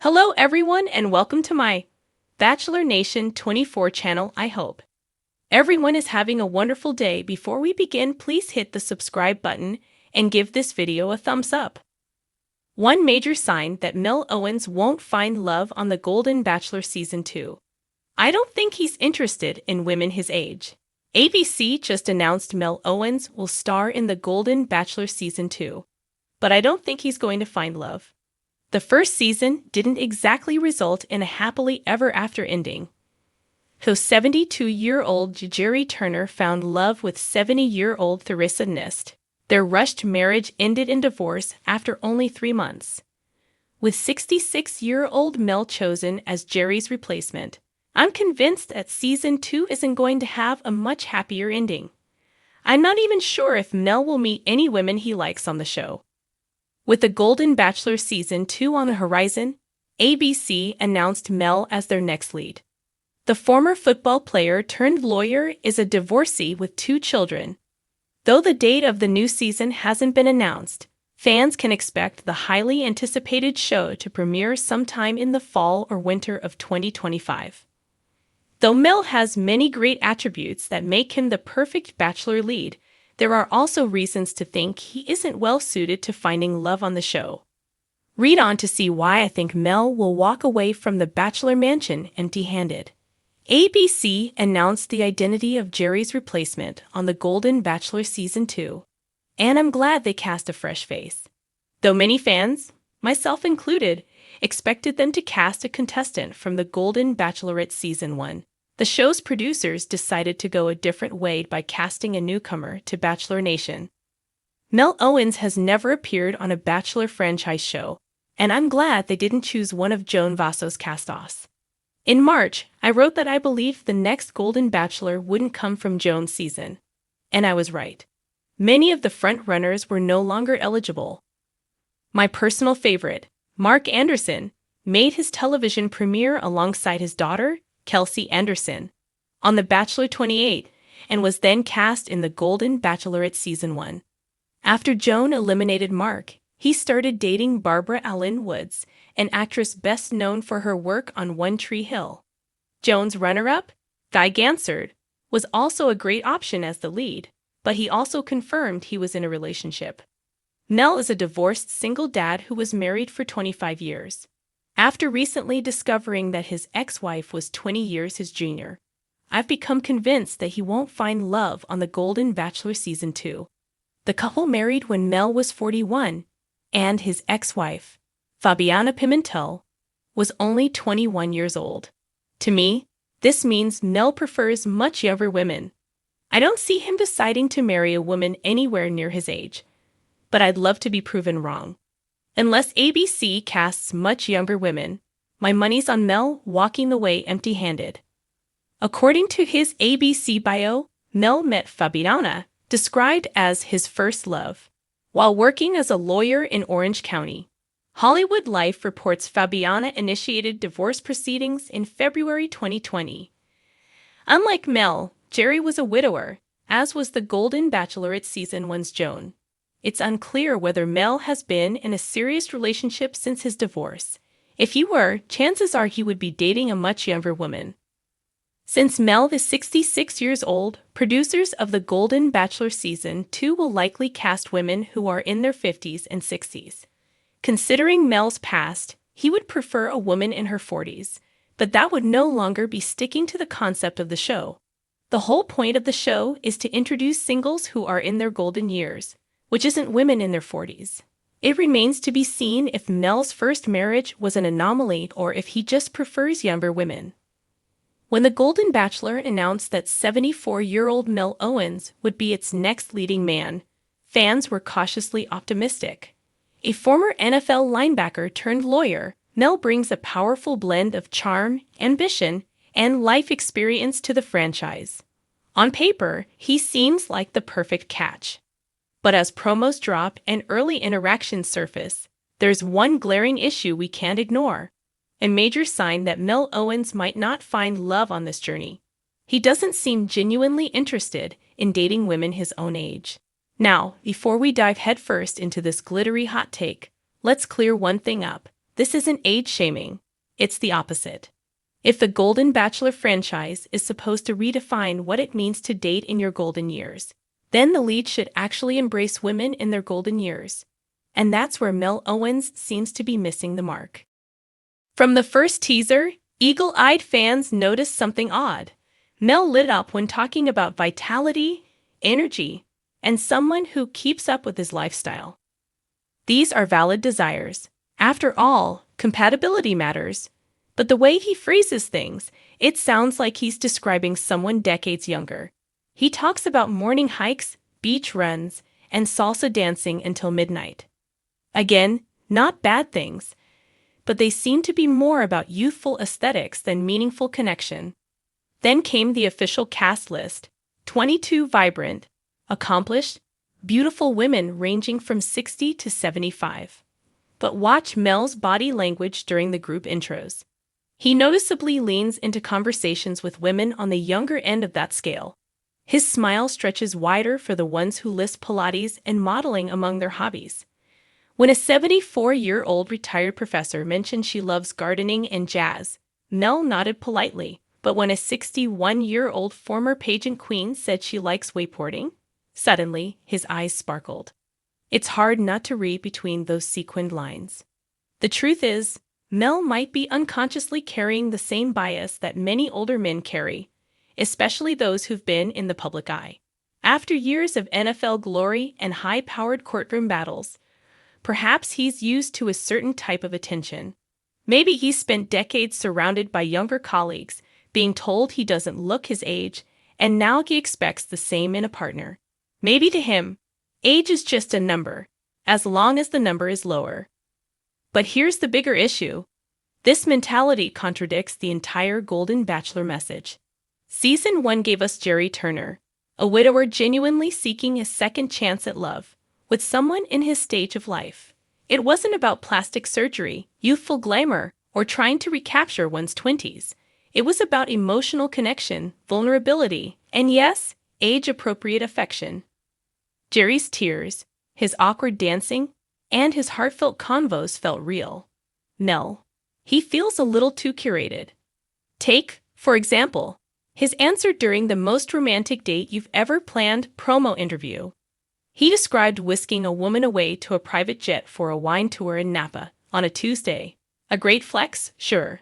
Hello everyone and welcome to my Bachelor Nation 24 channel. I hope everyone is having a wonderful day. Before we begin, please hit the subscribe button and give this video a thumbs up. One major sign that Mel Owens won't find love on The Golden Bachelor Season 2. I don't think he's interested in women his age. ABC just announced Mel Owens will star in The Golden Bachelor Season 2. But I don't think he's going to find love. The first season didn't exactly result in a happily ever after ending. So 72-year-old Jerry Turner found love with 70-year-old Theresa Nist. Their rushed marriage ended in divorce after only 3 months. With 66-year-old Mel chosen as Jerry's replacement, I'm convinced that Season 2 isn't going to have a much happier ending. I'm not even sure if Mel will meet any women he likes on the show. With The Golden Bachelor Season 2 on the horizon, ABC announced Mel as their next lead. The former football player turned lawyer is a divorcee with 2 children. Though the date of the new season hasn't been announced, fans can expect the highly anticipated show to premiere sometime in the fall or winter of 2025. Though Mel has many great attributes that make him the perfect Bachelor lead, there are also reasons to think he isn't well suited to finding love on the show. Read on to see why I think Mel will walk away from the Bachelor mansion empty-handed. ABC announced the identity of Jerry's replacement on The Golden Bachelor Season 2, and I'm glad they cast a fresh face. Though many fans, myself included, expected them to cast a contestant from The Golden Bachelorette Season 1. The show's producers decided to go a different way by casting a newcomer to Bachelor Nation. Mel Owens has never appeared on a Bachelor franchise show, and I'm glad they didn't choose one of Joan Vasso's cast-offs. In March, I wrote that I believed the next Golden Bachelor wouldn't come from Joan's season. And I was right. Many of the front-runners were no longer eligible. My personal favorite, Mark Anderson, made his television premiere alongside his daughter, Kelsey Anderson, on The Bachelor 28, and was then cast in The Golden Bachelorette Season 1. After Joan eliminated Mark, he started dating Barbara Alyn Woods, an actress best known for her work on One Tree Hill. Joan's runner-up, Guy Gansard, was also a great option as the lead, but he also confirmed he was in a relationship. Mel is a divorced single dad who was married for 25 years. After recently discovering that his ex-wife was 20 years his junior, I've become convinced that he won't find love on The Golden Bachelor Season 2. The couple married when Mel was 41, and his ex-wife, Fabiana Pimentel, was only 21 years old. To me, this means Mel prefers much younger women. I don't see him deciding to marry a woman anywhere near his age, but I'd love to be proven wrong. Unless ABC casts much younger women, my money's on Mel walking away empty-handed. According to his ABC bio, Mel met Fabiana, described as his first love, while working as a lawyer in Orange County. Hollywood Life reports Fabiana initiated divorce proceedings in February 2020. Unlike Mel, Jerry was a widower, as was the Golden Bachelorette Season 1's Joan. It's unclear whether Mel has been in a serious relationship since his divorce. If he were, chances are he would be dating a much younger woman. Since Mel is 66 years old, producers of The Golden Bachelor Season 2 will likely cast women who are in their 50s and 60s. Considering Mel's past, he would prefer a woman in her 40s, but that would no longer be sticking to the concept of the show. The whole point of the show is to introduce singles who are in their golden years, which isn't women in their 40s. It remains to be seen if Mel's first marriage was an anomaly or if he just prefers younger women. When The Golden Bachelor announced that 74-year-old Mel Owens would be its next leading man, fans were cautiously optimistic. A former NFL linebacker turned lawyer, Mel brings a powerful blend of charm, ambition, and life experience to the franchise. On paper, he seems like the perfect catch. But as promos drop and early interactions surface, there's one glaring issue we can't ignore. A major sign that Mel Owens might not find love on this journey. He doesn't seem genuinely interested in dating women his own age. Now, before we dive headfirst into this glittery hot take, let's clear one thing up. This isn't age shaming. It's the opposite. If the Golden Bachelor franchise is supposed to redefine what it means to date in your golden years, then the lead should actually embrace women in their golden years. And that's where Mel Owens seems to be missing the mark. From the first teaser, eagle-eyed fans noticed something odd. Mel lit up when talking about vitality, energy, and someone who keeps up with his lifestyle. These are valid desires. After all, compatibility matters. But the way he phrases things, it sounds like he's describing someone decades younger. He talks about morning hikes, beach runs, and salsa dancing until midnight. Again, not bad things, but they seem to be more about youthful aesthetics than meaningful connection. Then came the official cast list: 22 vibrant, accomplished, beautiful women ranging from 60 to 75. But watch Mel's body language during the group intros. He noticeably leans into conversations with women on the younger end of that scale. His smile stretches wider for the ones who list Pilates and modeling among their hobbies. When a 74-year-old retired professor mentioned she loves gardening and jazz, Mel nodded politely. But when a 61-year-old former pageant queen said she likes wakeboarding, suddenly his eyes sparkled. It's hard not to read between those sequined lines. The truth is, Mel might be unconsciously carrying the same bias that many older men carry, especially those who've been in the public eye. After years of NFL glory and high-powered courtroom battles, perhaps he's used to a certain type of attention. Maybe he's spent decades surrounded by younger colleagues, being told he doesn't look his age, and now he expects the same in a partner. Maybe to him, age is just a number, as long as the number is lower. But here's the bigger issue. This mentality contradicts the entire Golden Bachelor message. Season 1 gave us Jerry Turner, a widower genuinely seeking a second chance at love, with someone in his stage of life. It wasn't about plastic surgery, youthful glamour, or trying to recapture one's 20s. It was about emotional connection, vulnerability, and yes, age-appropriate affection. Jerry's tears, his awkward dancing, and his heartfelt convos felt real. Mel, he feels a little too curated. Take, for example, his answer during the most romantic date you've ever planned promo interview. He described whisking a woman away to a private jet for a wine tour in Napa on a Tuesday. A great flex, sure.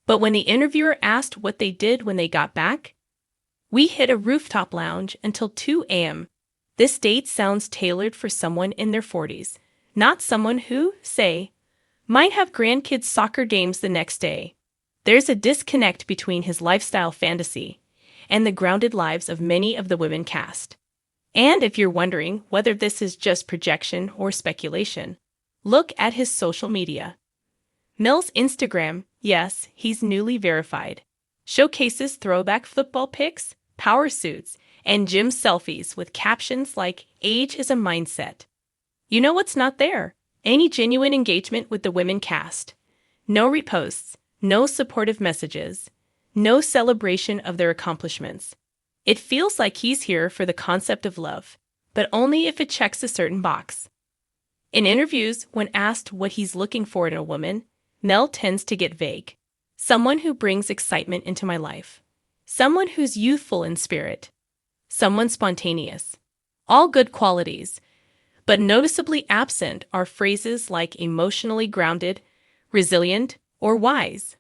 But when the interviewer asked what they did when they got back, we hit a rooftop lounge until 2 a.m. This date sounds tailored for someone in their 40s, not someone who, say, might have grandkids' soccer games the next day. There's a disconnect between his lifestyle fantasy and the grounded lives of many of the women cast. And if you're wondering whether this is just projection or speculation, look at his social media. Mel's Instagram, yes, he's newly verified, showcases throwback football pics, power suits, and gym selfies with captions like "Age is a mindset." You know what's not there? Any genuine engagement with the women cast. No reposts, no supportive messages, no celebration of their accomplishments. It feels like he's here for the concept of love, but only if it checks a certain box. In interviews, when asked what he's looking for in a woman, Mel tends to get vague. Someone who brings excitement into my life. Someone who's youthful in spirit. Someone spontaneous. All good qualities. But noticeably absent are phrases like emotionally grounded, resilient, or wise.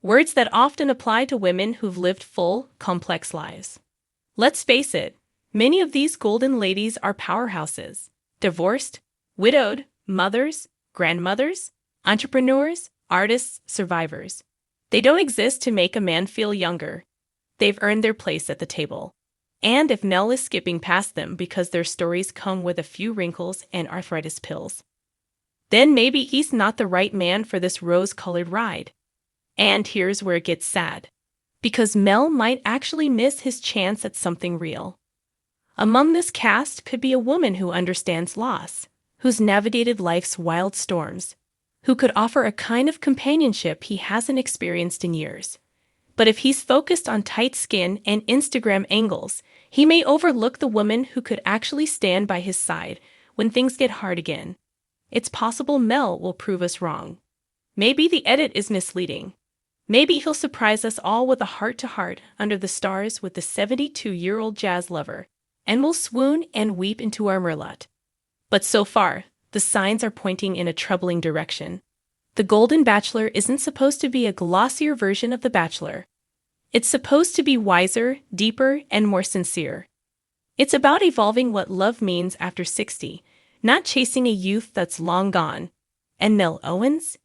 Words that often apply to women who've lived full, complex lives. Let's face it, many of these golden ladies are powerhouses. Divorced, widowed, mothers, grandmothers, entrepreneurs, artists, survivors. They don't exist to make a man feel younger. They've earned their place at the table. And if Mel is skipping past them because their stories come with a few wrinkles and arthritis pills, then maybe he's not the right man for this rose-colored ride. And here's where it gets sad. Because Mel might actually miss his chance at something real. Among this cast could be a woman who understands loss, who's navigated life's wild storms, who could offer a kind of companionship he hasn't experienced in years. But if he's focused on tight skin and Instagram angles, he may overlook the woman who could actually stand by his side when things get hard again. It's possible Mel will prove us wrong. Maybe the edit is misleading. Maybe he'll surprise us all with a heart-to-heart under the stars with the 72-year-old jazz lover, and we'll swoon and weep into our merlot. But so far, the signs are pointing in a troubling direction. The Golden Bachelor isn't supposed to be a glossier version of The Bachelor. It's supposed to be wiser, deeper, and more sincere. It's about evolving what love means after 60, not chasing a youth that's long gone. And Owens?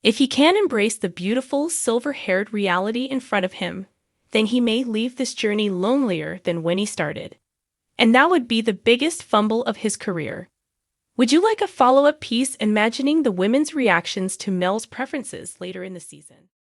If he can't embrace the beautiful, silver-haired reality in front of him, then he may leave this journey lonelier than when he started. And that would be the biggest fumble of his career. Would you like a follow-up piece imagining the women's reactions to Mel's preferences later in the season?